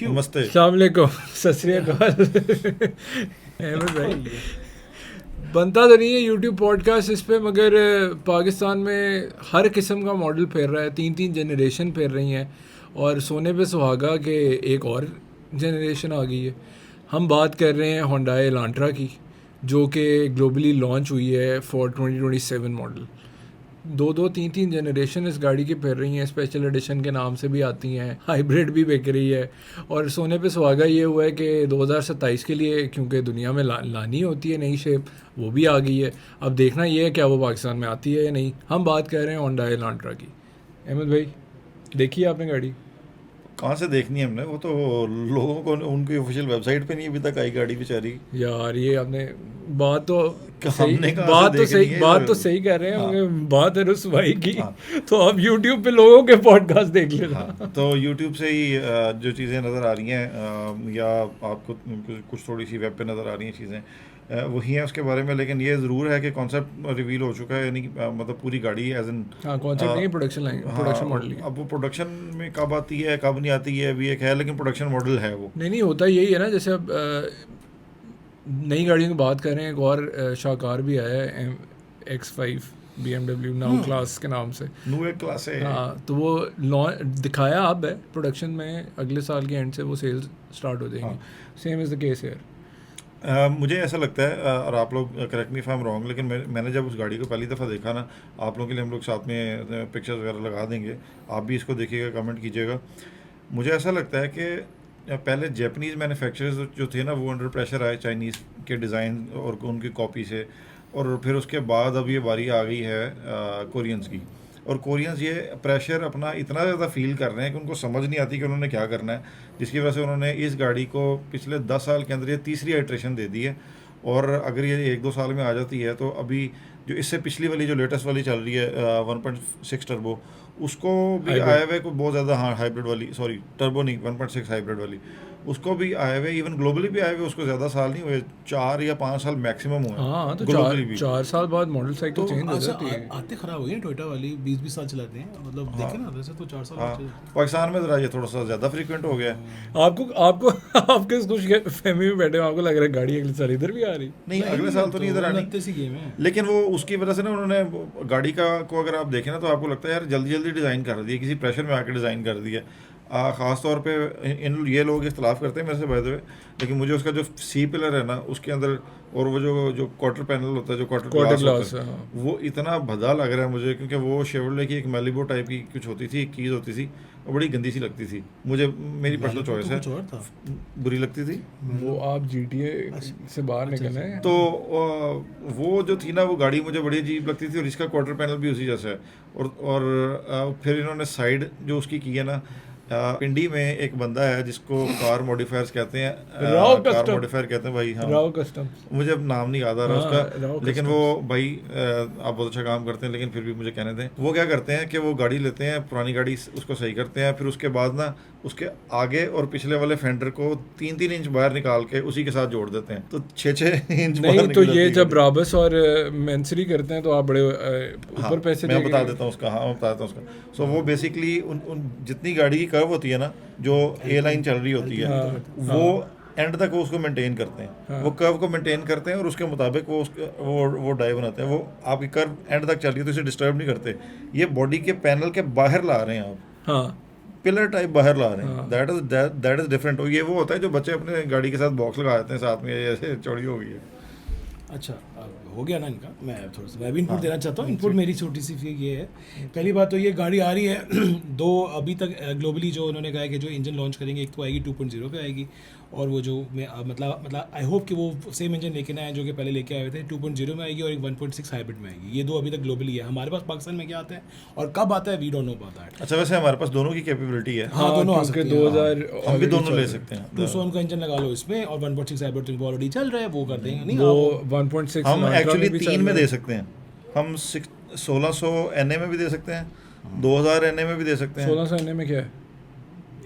नमस्ते। अस्सलाम वालेकुम, सत श्री अकाल। अहमद भाई, बनता तो नहीं है यूट्यूब पॉडकास्ट इस पे, मगर पाकिस्तान में हर किस्म का मॉडल फिर रहा है, 3 जनरेशन फिर रही हैं और सोने पे सुहागा के एक और जनरेशन आ गई है। हम बात कर रहे हैं होंडाई एलांट्रा की, जो कि ग्लोबली लॉन्च हुई है फॉर 2027 मॉडल। 2-3 जनरेशन इस गाड़ी की फिर रही हैं, स्पेशल एडिशन के नाम से भी आती हैं, हाइब्रिड भी बिक रही है। और सोने पे सुहागा ये हुआ है कि 2027 के लिए, क्योंकि दुनिया में लानी होती है नई शेप, वो भी आ गई है। अब देखना ये है क्या वो पाकिस्तान में आती है या नहीं। हम बात कर रहे हैं होंडा एलांट्रा की। अहमद भाई, देखिए आपने गाड़ी? कहाँ से देखनी है हमने, वो तो लोगों को उनकी ऑफिशियल वेबसाइट पे नहीं अभी तक आई गाड़ी बेचारी। यार ये आपने बात तो सही, हमने कहाँ से देखनी है बात तो सही कर रहे हैं, हाँ, मगर बात है रुसवाई की। हाँ, तो आप यूट्यूब पे लोगों के पॉडकास्ट देख लेना। हाँ। तो यूट्यूब से ही जो चीज़ें नज़र आ रही हैं, या आपको कुछ थोड़ी सी वेब पे नज़र आ रही हैं चीज़ें, वही हैं उसके बारे में। लेकिन ये ज़रूर है कि कॉन्सेप्ट रिवील हो चुका है, यानी कि मतलब पूरी गाड़ी एज एन, हाँ, कॉन्सेप्ट नहीं, प्रोडक्शन लाइन, प्रोडक्शन मॉडल ही। अब वो प्रोडक्शन में कब आती है कब नहीं आती है अभी एक है, लेकिन प्रोडक्शन मॉडल है वो। नहीं होता यही है ना। जैसे अब नई गाड़ियों की बात करें, एक और शाहकार भी आया है, X5 BMW नाउ क्लास के नाम से। नू एक क्लास है। हाँ, तो वो लॉन्च दिखाया अब है, प्रोडक्शन में अगले साल के एंड से वो सेल्स स्टार्ट हो जाएंगी। सेम इज़ द केस है। मुझे ऐसा लगता है, और आप लोग correct me if I am wrong, लेकिन मैंने जब उस गाड़ी को पहली दफ़ा देखा ना, आप लोगों के लिए हम लोग साथ में पिक्चर्स वगैरह लगा देंगे, आप भी इसको देखिएगा, कमेंट कीजिएगा। मुझे ऐसा लगता है कि पहले जैपनीज़ मैन्युफैक्चरर्स जो थे ना, वो अंडर प्रेशर आए चाइनीज़ के डिज़ाइन और उनकी कॉपी से, और फिर उसके बाद अब ये बारी आ गई है कोरियंस की। और कोरियंस ये प्रेशर अपना इतना ज़्यादा फील कर रहे हैं कि उनको समझ नहीं आती कि उन्होंने क्या करना है, जिसकी वजह से उन्होंने इस गाड़ी को पिछले 10 साल के अंदर ये तीसरी आइट्रेशन दे दी है। और अगर ये 1-2 साल में आ जाती है तो अभी जो इससे पिछली वाली जो लेटेस्ट वाली चल रही है 1.6 टर्बो, उसको भी आया हुआ है को बहुत ज़्यादा, हाँ हाइब्रिड वाली, सॉरी टर्बो नहीं, 1.6 हाइब्रिड वाली, उसको भी आए हुए, इवन ग्लोबली भी आए हुए, उसको ज़्यादा साल नहीं हुए, 4 या 5 साल मैक्सिमम हुए। हाँ, तो ग्लोबली भी 4 साल बाद मॉडल साइकिल तो चेंज हो अच्छा जाती है। आते खराब हो गई टोयोटा वाली 20-20 साल चलाते हैं, मतलब देखे ना, वैसे तो 4 साल हाँ, बाद पाकिस्तान में ज़रा ये थोड़ा सा ज़्यादा फ्रीक्वेंट हो गया है। आपको आपको आपके खुश फहमी में बैठे हो, आपको लग रहा है गाड़ी अगले साल इधर भी आ रही। नहीं, अगले साल तो नहीं इधर आनी, लगते सी गेम है। लेकिन वो उसकी वजह से ना उन्होंने गाड़ी का को अगर आप देखें ना, तो आपको लगता है यार जल्दी जल्दी डिज़ाइन कर दिया, किसी प्रेशर में आके डिज़ाइन कर दिया। ख़ास तौर पे इन ये लोग इख्तलाफ करते हैं मेरे से बाय द वे, लेकिन मुझे उसका जो सी पिलर है ना उसके अंदर, और वो जो क्वार्टर पैनल होता है, जो क्वार्टर ग्लास होता है, वो इतना भद्दा लग रहा है मुझे, क्योंकि वो शेवरले की एक मैलिबो टाइप की कुछ होती थी, एक चीज़ होती थी, और बड़ी गंदी सी लगती थी मुझे, मेरी पर्सनल चॉइस है, बुरी लगती थी वो। आप GTA से बाहर निकल रहे हैं। तो वो जो थी ना, वो गाड़ी मुझे बड़ी अजीब लगती थी, और इसका क्वार्टर पैनल भी उसी जैसा है। और फिर इन्होंने साइड जो उसकी की है ना, पिंडी में एक बंदा है जिसको कार मॉडिफायर्स कहते हैं, कार मॉडिफायर कहते हैं भाई, हाँ राव कस्टम, मुझे अब नाम नहीं याद आ रहा उसका, राव लेकिन वो भाई आप बहुत अच्छा काम करते हैं, लेकिन फिर भी मुझे कहने दें। वो क्या करते हैं कि वो गाड़ी लेते हैं, पुरानी गाड़ी, उसको सही करते हैं, फिर उसके बाद ना उसके आगे और पिछले वाले फेंडर को 3-3 इंच बाहर निकाल के उसी के साथ जोड़ देते हैं, तो 6-6 इंच नहीं तो ये जब राबस और मेंसरी करते हैं तो आप बड़े ऊपर पैसे मैं बता देता हूँ उसका, हाँ मैं बता देता हूँ उसका। सो वो बेसिकली उन जितनी गाड़ी की कर्व होती है ना, जो ए लाइन चल रही होती है, वो एंड तक वो उसको मेंटेन करते हैं, वो कर्व को मेंटेन करते हैं, और उसके मुताबिक वो डाई बनाते हैं। वो आपकी कर्व एंड तक चल रही है तो इसे डिस्टर्ब नहीं करते, ये बॉडी के पैनल के बाहर ला रहे हैं आप, हाँ, पिलर टाइप बाहर ला रहे हैं, दैट इज डिफरेंट। और ये वो होता है जो बच्चे अपने गाड़ी के साथ बॉक्स लगा देते हैं साथ में, ऐसे चौड़ी हो गई है। अच्छा, अब हो गया ना इनका, मैं थोड़ा सा मैं भी इनपुट देना चाहता हूँ। इनपुट मेरी छोटी सी ये है, पहली बात तो ये गाड़ी आ रही है 2 अभी तक ग्लोबली जो उन्होंने कहा है कि जो इंजन लॉन्च करेंगे, एक तो आएगी 2.0 पे आएगी, और वो जो मैं मतलब आई होप कि वो सेम इंजन लेके ना आए जो कि पहले लेके आए थे, 2.0 में आएगी, और एक 1.6 हाइब्रिड में आएगी। ये 2 अभी तक ग्लोबली है। हमारे पास पाकिस्तान में क्या आता है और कब आता है, we don't know about that. अच्छा, वैसे हमारे पास दोनों की कैपेबिलिटी है, हाँ, दोनों आ सकते हैं, 2000 हम भी दोनों ले सकते हैं। 200 का इंजन लगा लो इसमें, और 1.6 हाइब्रिड तो ऑलरेडी चल रहा है, वो कर देंगे। नहीं, वो 1.6 हम एक्चुअली 3 में दे सकते हैं, हम 1600 NA में भी दे सकते हैं, 2000 NA में भी दे सकते हैं। 1600 NA में क्या है?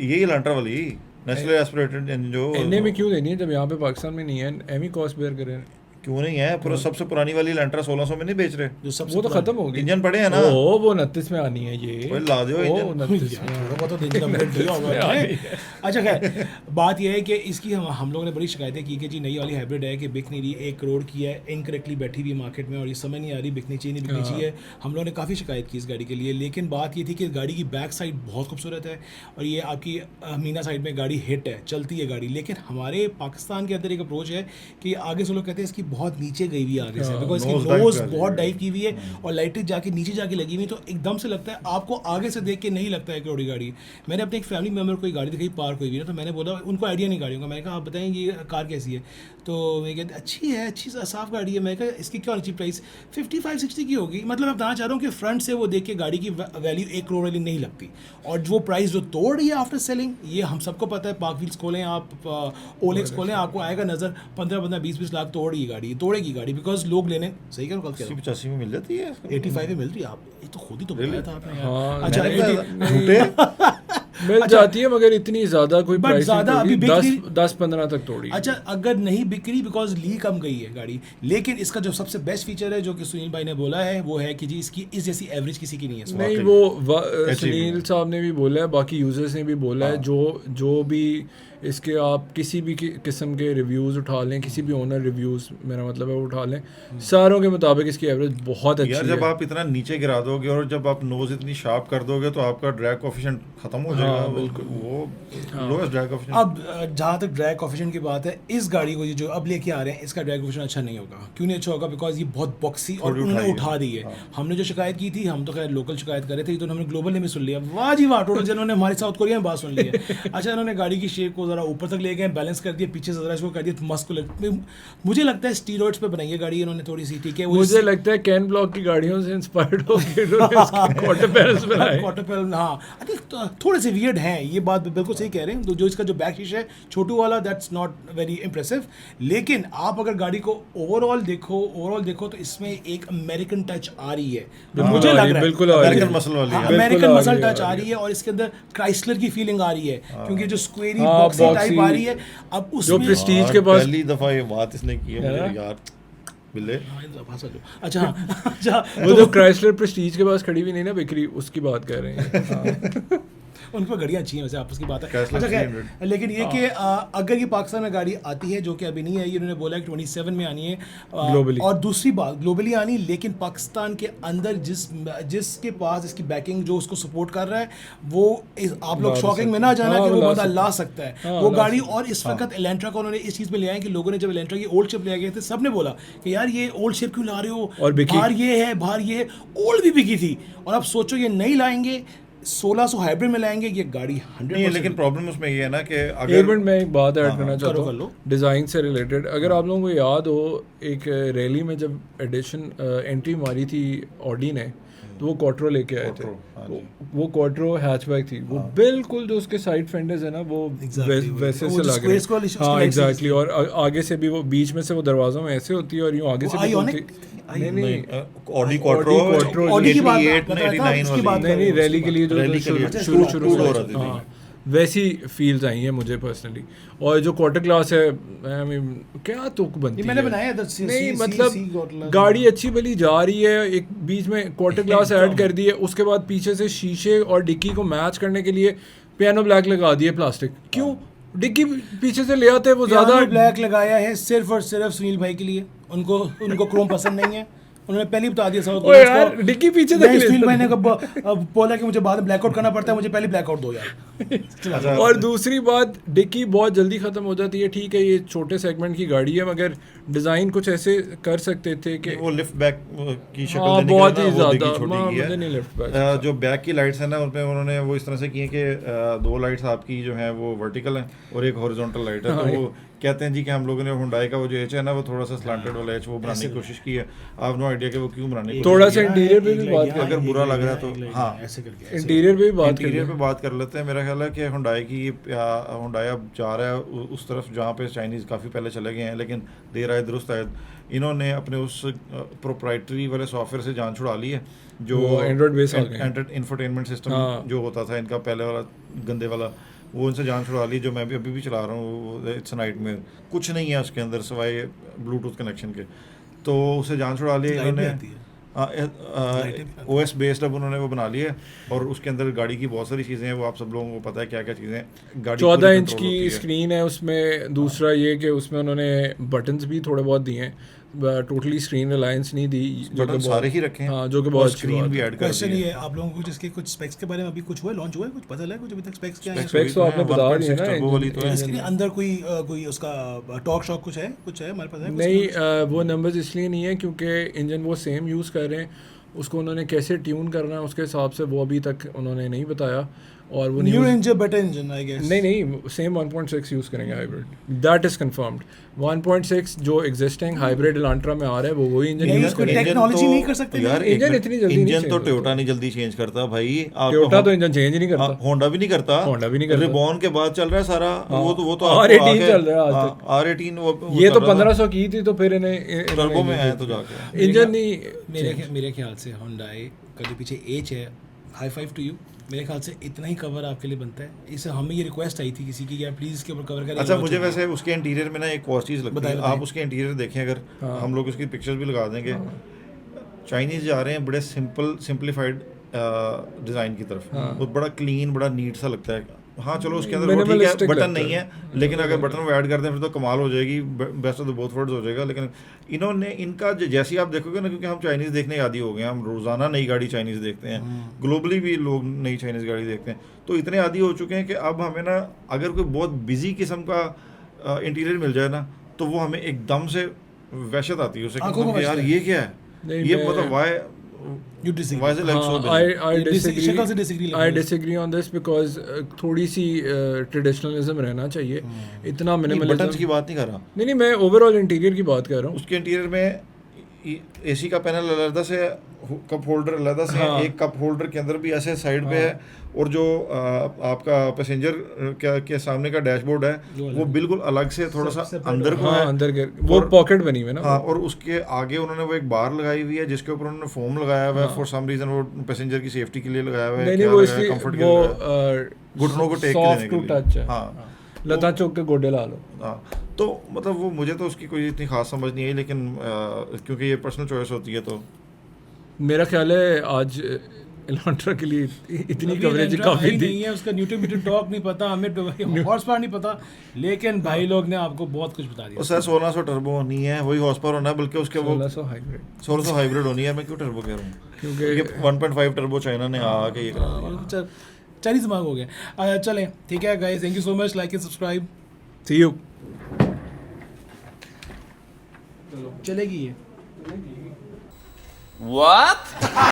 यही एलांट्रा वाली नेचुरली एस्पिरेटेड इंजन जो NA में क्यों देनी है जब यहाँ पे पाकिस्तान में नहीं है? एमी कॉस्ट बेयर करें। क्यों नहीं है? पूरा सबसे पुरानी वाली लैंट्रा 1600 में नहीं बेच रहे? जो सबसे वो तो खत्म हो गई। इंजन पड़े हैं ना? ओ वो 29 में आनी है ये। कोई ला दो इंजन। 29 में। थोड़ा बहुत तो इंजन अपग्रेड किया होगा है। अच्छा खैर बात यह है कि इसकी हम लोगों ने बड़ी शिकायतें की कि जी नई वाली हाइब्रिड है कि बिक नहीं रही, 1 करोड़ की है, इनकरेक्टली बैठी हुई मार्केट में और ये समझ नहीं आ रही बिकनी चाहिए नहीं बिकनी चाहिए। हम लोगों ने काफ़ी शिकायत की इस गाड़ी के लिए, लेकिन बात ये थी कि गाड़ी की बैक साइड बहुत खूबसूरत है और ये आपकी मीना साइड में गाड़ी हिट है, चलती है गाड़ी। लेकिन हमारे पाकिस्तान के अंदर एक अप्रोच है कि आगे से लोग कहते हैं इसकी बहुत नीचे गई हुई आगे से, बिकॉज इसकी nose dive नोज कर रही बहुत है। डाइव की हुई है और लाइटें जाके नीचे जाके लगी हुई, तो एकदम से लगता है आपको आगे से देख के नहीं लगता है करोड़ी गाड़ी। मैंने अपने एक फैमिली मेम्बर को गाड़ी दिखाई पार्क हुई ना, तो मैंने बोला उनको आइडिया नहीं गाड़ियों का, मैंने कहा आप बताएं ये कार कैसी है, तो मैं कहते अच्छी है, अच्छी साफ गाड़ी है। मैं कहा इसकी क्या अच्छी प्राइस 55-60 की होगी। मतलब मैं बताना चाह रहा हूँ कि फ्रंट से वो देख के गाड़ी की वैल्यू 1 करोड़ वाली नहीं लगती, और वो प्राइस जो तोड़ रही है आफ्टर सेलिंग, ये हम सबको पता है। पार्क व्हील्स खोलें आप, ओलेक्स खोलें, आपको आएगा नज़र 15-20 लाख तोड़ गाड़ी, तोड़ेगी गाड़ी, बिकॉज लोग लेने सही करो कल 85 में मिल जाती है 85 में मिल रही है। आप ये तो खुद ही तो बताया था आपने यार। हाँ, अच्छा झूठे मिल जाती है मगर इतनी ज्यादा कोई But प्राइस ज्यादा अभी बिक 10-15 तक तोड़ी। अच्छा अगर नहीं बिक रही बिकॉज ली कम गई है गाड़ी, लेकिन इसका जो सबसे बेस्ट फीचर है जो कि सुनील भाई ने बोला है वो है कि जी इसकी इस जैसी एवरेज किसी की नहीं है। नहीं वाकई। वो ऐसे ही सुनील है। साहब ने भी बोला है, बाकी यूजर्स ने भी बोला है, जो भी इसके आप किसी भी किस्म के रिव्यूज़ उठा लें, किसी भी ओनर रिव्यूज़ मेरा मतलब है वो उठा लें, सारों के मुताबिक इसकी एवरेज बहुत अच्छी यार है। जब आप इतना नीचे गिरा दोगे और जब आप नोज इतनी शार्प कर दोगे तो आपका ड्रैग कोफिशिएंट खत्म हो जाएगा। बिल्कुल। वो लोएस्ट ड्रैग कोफिशिएंट। अब जहाँ तक ड्रैग कोफिशिएंट की बात है, इस गाड़ी को ये जो अब लेके आ रहे हैं इसका ड्रैग कोफिशिएंट अच्छा नहीं होगा। क्यों नहीं अच्छा होगा? बिकॉज ये बहुत बॉक्सी और थोड़ी उन्होंने उठाई है। उठा दी है। हमने जो शिकायत की थी, हम तो खैर लोकल शिकायत कर रहे थे, तो हमने ग्लोबल ने भी सुन लिया। वाह जी वाह, टोटल जिन्होंने हमारे साउथ कोरिया में बात सुन ली है। अच्छा इन्होंने गाड़ी की शेप को ज़रा ऊपर तक ले गए, बैलेंस कर दिया, पीछे से ज़रा इसको कर दिया मस्कुलर। मुझे लगता है स्टीरॉइड्स पे बनाई है गाड़ी इन्होंने थोड़ी सी, ठीक है। मुझे लगता है कैन ब्लॉक की गाड़ियों से इंस्पायर्ड होकर इन्होंने इसके क्वार्टर पैनल्स बनाए। क्वार्टर पैनल, हाँ आई थिंक थोड़े से वियर्ड हैं, ये बात बिल्कुल सही कह रहे हैं। तो जो इसका जो बैक शीशा है छोटू वाला, दैट्स नॉट वेरी इंप्रेसिव। लेकिन आप अगर गाड़ी को ओवरऑल देखो तो इसमें एक अमेरिकन टच आ रही है, जो हाँ, मुझे आ रही लग है, रहा है बिल्कुल आ रही है। अमेरिकन मसल वाली है। अमेरिकन बिल्कुल आ मसल रही है, टच आ रही है, और इसके अंदर क्राइसलर की फीलिंग आ रही है, क्योंकि जो स्क्वेरी हाँ, बॉक्सी टाइप boxy, आ रही है। अब जो उसमें प्रेस्टीज के पास पहली दफा ये बात इसने की है मुझे यार बिल्ले। अच्छा अच्छा वो जो क्राइसलर प्रेस्टीज के पास खड़ी हुई नहीं ना बिक्री, उसकी बात कर रहे हैं। उनकी गाड़ियाँ अच्छी हैं वैसे, आपस की बात है। Chrysler अच्छा खैर, 300 लेकिन ये कि अगर ये पाकिस्तान में गाड़ी आती है, जो कि अभी नहीं आई, इन्होंने बोला कि 27 में आनी है Globally। और दूसरी बात ग्लोबली आनी, लेकिन पाकिस्तान के अंदर जिसके पास इसकी बैकिंग जो उसको सपोर्ट कर रहा है वो आप लोग ला शॉकिंग में सकते ना हैं। जाना हाँ, कि वो ला बंदा सकते ला सकता है हाँ, वो ला गाड़ी। और इस वक्त एलेंट्रा को उन्होंने इस चीज़ में ले आए कि लोगों ने जब एलेंट्रा की ओल्ड शेप ले गए थे, सब ने बोला कि यार ये ओल्ड शेप क्यों ला रहे हो, और बिकी। बाहर ये है, बाहर ये ओल्ड भी बिकी थी। और अब सोचो ये नहीं लाएंगे, 1600 हाइब्रिड में लाएंगे, ये गाड़ी 100% नहीं, लेकिन प्रॉब्लम उसमें ये है ना कि एक अगर मिनट मैं एक बात ऐड करना चाहता कर लो। हूँ डिज़ाइन से रिलेटेड। अगर आप लोगों को याद हो, एक रैली में जब एडिशन एंट्री मारी थी ऑडी ने, तो वो क्वार्ट्रो लेके आए थे। Quattro, हाँ वो क्वार्ट्रो हैचबैक थी, वो बिल्कुल जो उसके साइड फेंडर्स है ना वो वैसे वो से जो लग squares को वाली उसकी हाँ light एग्जैक्टली। और आगे से भी वो बीच में से वो दरवाज़ों में ऐसे होती है और यूँ आगे से भी Ionic? खुलती। नहीं ऑडी क्वार्ट्रो Quattro Audi की बात 88 बताया था, 89 उसकी बात वाली नहीं रैली के लिए जो रैली के लिए शुरू टूर हो रहा में था। हाँ वैसी फील्स आई हैं मुझे पर्सनली। और जो क्वार्टर क्लास है, आई मीन क्या तुक बनती ये मैंने है। बनाया है, नहीं मतलब गाड़ी अच्छी भली जा रही है, एक बीच में क्वार्टर क्लास ऐड कर दी है, उसके बाद पीछे से शीशे और डिक्की को मैच करने के लिए पियानो ब्लैक लगा दिए प्लास्टिक। क्यों? डिक्की पीछे से ले आते हैं वो ज़्यादा ब्लैक लगाया है सिर्फ और सिर्फ सुनील भाई के लिए। उनको क्रोम पसंद नहीं है, उन्होंने पहले ही बता दिया साउथ ओए यार डिक्की पीछे तक ले सुनील भाई ने कब बोला कि मुझे बाद में ब्लैकआउट करना पड़ता है, मुझे पहले ब्लैकआउट दो यार। और दूसरी बात, डिक्की बहुत जल्दी ख़त्म हो जाती है। ठीक है ये छोटे सेगमेंट की गाड़ी है, मगर डिज़ाइन कुछ ऐसे कर सकते थे कि वो लिफ्ट बैक की शक्ल हाँ, देने बहुत के ही लिए ना वो ज़्यादा डिग्गी छोटी की मुझे नहीं है। Lift back. जो बैक की लाइट्स है ना उनपे उन्होंने वो इस तरह से की है कि 2 लाइट्स आपकी जो है वो वर्टिकल है और एक हॉरिजॉन्टल लाइट है। तो वो कहते हैं जी कि हम लोगों ने हुंडई का वो जो एच है ना वो थोड़ा सा स्लांटेड वाला एच वो बनाने की कोशिश की है। आप नो आइडिया कि वो क्यों बनाने की थोड़ा कोशिश सा की है। इंटीरियर पे भी बात कर, अगर बुरा लग रहा है तो हाँ ऐसे करके इंटीरियर पे भी बात कर इंटीरियर पे बात कर लेते हैं। मेरा ख्याल है कि हुंडई अब जा रहा है उस तरफ जहाँ पे चाइनीज़ काफ़ी पहले चले गए हैं, लेकिन देर आए दुरुस्त आए, इन्होंने अपने उस प्रोप्राइटरी वाले सॉफ्टवेयर से जान छुड़ा ली है जो एंड्रॉइड बेस आ गए। इंफोटेनमेंट सिस्टम जो होता था इनका पहले वाला गंदे वाला, वो उनसे जान छुड़ा ली, जो मैं भी अभी भी चला रहा हूँ, इट्स नाइट में कुछ नहीं है उसके अंदर सिवाय ब्लूटूथ कनेक्शन के, तो उसे जान छुड़ा ली लाइट भी इन्होंने। आती है। OS बेस्ड अब उन्होंने वो बना लिया है, और उसके अंदर गाड़ी की बहुत सारी चीज़ें हैं, वो आप सब लोगों को पता है क्या क्या चीज़ें हैं। गाड़ी 14 पूरी इंच control होती की है। स्क्रीन है उसमें। दूसरा ये कि उसमें उन्होंने बटन्स भी थोड़े बहुत दिए हैं, टोटली स्क्रीन रिलायंस नहीं दी, जो कि बटन बहुत- सारे ही रखे हैं, हाँ, जो कि और बहुत अच्छी स्क्रीन बात भी है। ऐड कर क्वेश्चन दी ये है। है, आप लोगों को कुछ इसके कुछ स्पेक्स के बारे में अभी कुछ हुआ है, लॉन्च हुआ है, कुछ पता लगा कुछ अभी तक स्पेक्स क्या है? Specs तो आपने बता दिए ना, 1.6 turbo वाली तो है। इसके अंदर कोई उसका टॉक शॉक कुछ है हमारे पास है कुछ? नहीं, वो नंबर्स इसलिए नहीं है क्योंकि इंजन वो सेम यूज़ कर रहे हैं, उसको उन्होंने कैसे ट्यून करना है उसके हिसाब से वो अभी तक उन्होंने नहीं बताया। और वो new news- engine better engine I guess. नहीं, सेम 1.6 यूज़ करेंगे हाइब्रिड, दैट इज़ कंफर्म्ड। 1.6 जो एग्जिस्टिंग हाइब्रिड एलांट्रा में आ रहा है वो वही इंजन नहीं, यूज़ उसको करेंगे। टेक्नोलॉजी नहीं कर सकते यार, नहीं? इंजन इतनी जल्दी नहीं इंजन change तो होता। टोयोटा नहीं जल्दी चेंज करता भाई। आप टोयोटा तो इंजन चेंज नहीं करता। होंडा भी नहीं करता, होंडा भी नहीं करता। रिबॉन के बाद चल रहा है सारा। हाँ। वो तो R18 चल रहा है आज तक। R18 वो ये तो कर रहा था। 1500 की थी, तो फिर इन्हें टर्बो में आया तो जाके। इंजन नहीं। मेरे ख्याल से Hyundai का जो पीछे एज है, हाई फाइव टू यू, मेरे ख्याल से इतना ही कवर आपके लिए बनता है। इससे हमें ये रिक्वेस्ट आई थी किसी की कि आप प्लीज़ इसके ऊपर कवर करें। अच्छा, मुझे वैसे उसके इंटीरियर में ना एक और चीज़ लगती है, बताइए। आप उसके इंटीरियर देखें अगर, हम लोग उसकी पिक्चर्स भी लगा देंगे। चाइनीज जा रहे हैं बड़े सिंपलीफाइड डिज़ाइन की तरफ, वो बड़ा क्लीन, बड़ा नीट सा लगता है। हाँ चलो, उसके अंदर वो ठीक है, Minimalistic बटन लगता नहीं है, लेकिन अगर बटन वो ऐड कर दें फिर तो कमाल हो जाएगी, best of the both worlds हो जाएगा। लेकिन इन्होंने इनका जैसे ही आप देखोगे ना, क्योंकि हम चाइनीज़ देखने आदी हो गए हैं, हम रोज़ाना नई गाड़ी चाइनीज़ देखते हैं, ग्लोबली भी लोग नई चाइनीज़ गाड़ी देखते हैं, तो इतने आदी हो चुके हैं कि अब हमें ना, अगर कोई बहुत बिजी किस्म का इंटीरियर मिल जाए ना, तो वो हमें एकदम से वहशत आती है उसे, आंखों को कि यार बचता है। ये क्या है, नहीं, ये मैं- मतलब Y You disagree? Why is it like so busy? I शक्ल से disagree disagree. लगता I है। disagree on this because थोड़ी सी ट्रेडिशनलिज्म रहना चाहिए, इतना बटन्स मिनिमलिज्म। की बात नहीं कर रहा, नहीं, मैं ओवरऑल इंटीरियर की बात कर रहा हूँ। उसके इंटीरियर में एसी का पैनल अलग से, कप होल्डर अलग से, हाँ। एक कप होल्डर के अंदर भी ऐसे साइड पे है, और जो आपका पैसेंजर के सामने का डैशबोर्ड है वो बिल्कुल अलग से थोड़ा सा अंदर को हाँ, है। अंदर के वो और- पॉकेट बनी हुई है ना। हाँ, और उसके आगे उन्होंने वो एक बार लगाई हुई है जिसके ऊपर उन्होंने फोम लगाया हुआ है, फॉर सम रीजन वो पैसेंजर की सेफ्टी के लिए लगाया हुआ है, नहीं, क्या वो लगाया है, इसलिए comfort के वो लिए लगाया है, घुटनों को टेक सॉफ्ट देने टू के लिए। टच है। हाँ, लता चौक के गोडे ला लो। हाँ, तो मतलब वो मुझे तो उसकी कोई इतनी खास समझ नहीं आई, लेकिन क्योंकि ये पर्सनल चॉइस होती है, तो मेरा ख्याल है आज एलांट्रा के लिए इतनी कवरेज काफ़ी थी। नहीं है, उसका न्यूटन मीटर टॉर्क नहीं पता हमें, हॉर्स पावर नहीं पता, लेकिन भाई लोग ने आपको बहुत कुछ बता दिया। वो सर 1600 टर्बो होनी है, वही हॉर्स पावर होना है, बल्कि उसके वो 1600 हाइब्रिड, 1600 हाइब्रिड होनी है। मैं क्यों टर्बो कह रहा हूँ, क्योंकि क्योंकि 1.5 टर्बो चाइना ने आके ये करा दिया। चाइनीज दिमाग हो गया। चलें, ठीक है guys, thank you so much, like and subscribe. See you. चलेगी ये। What?